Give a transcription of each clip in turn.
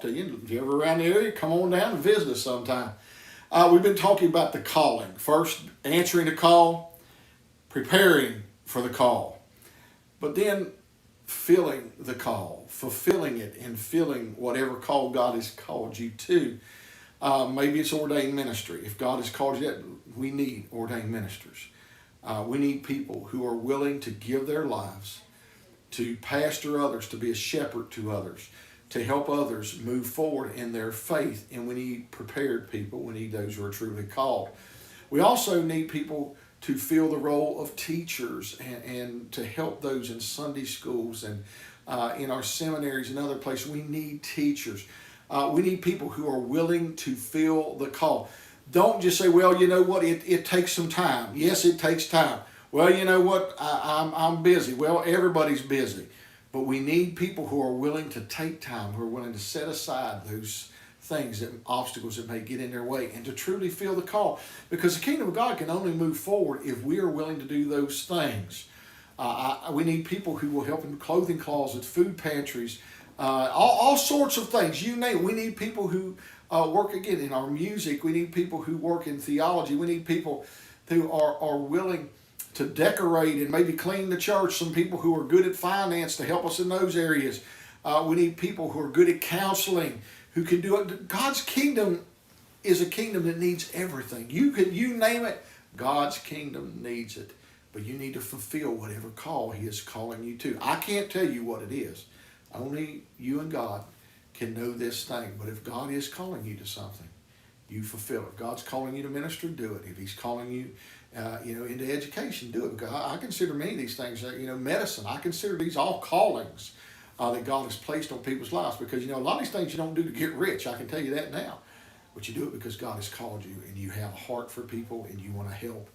to you. If you're ever around the area, come on down and visit us sometime. We've been talking about the calling. First, answering the call, preparing for the call, but then filling the call, fulfilling it, and filling whatever call God has called you to. Maybe it's ordained ministry. If God has called you that, we need ordained ministers. We need people who are willing to give their lives to pastor others, to be a shepherd to others, to help others move forward in their faith. And we need prepared people. We need those who are truly called. We also need people to fill the role of teachers and to help those in Sunday schools and in our seminaries and other places. We need teachers. We need people who are willing to fill the call. Don't just say, well, you know what, it takes some time. Yes, it takes time. Well, you know what, I'm busy. Well, everybody's busy. But we need people who are willing to take time, who are willing to set aside those things, obstacles that may get in their way, and to truly feel the call. Because the kingdom of God can only move forward if we are willing to do those things. We need people who will help in clothing closets, food pantries, all sorts of things. You name it. We need people who work again in our music. We need people who work in theology. We need people who are willing to decorate and maybe clean the church. Some people who are good at finance to help us in those areas. We need people who are good at counseling, who can do it. God's kingdom is a kingdom that needs everything. You name it, God's kingdom needs it. But you need to fulfill whatever call He is calling you to. I can't tell you what it is. Only you and God can know this thing. But if God is calling you to something, you fulfill it. If God's calling you to minister, do it. If He's calling you into education, do it. Because I consider many of these things, medicine, I consider these all callings that God has placed on people's lives. Because, a lot of these things you don't do to get rich. I can tell you that now. But you do it because God has called you and you have a heart for people and you want to help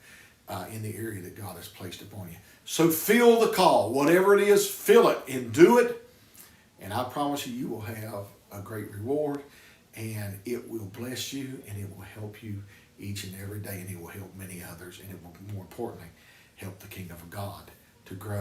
in the area that God has placed upon you. So feel the call. Whatever it is, fill it and do it. And I promise you, you will have a great reward, and it will bless you, and it will help you each and every day, and it will help many others, and it will, more importantly, help the kingdom of God to grow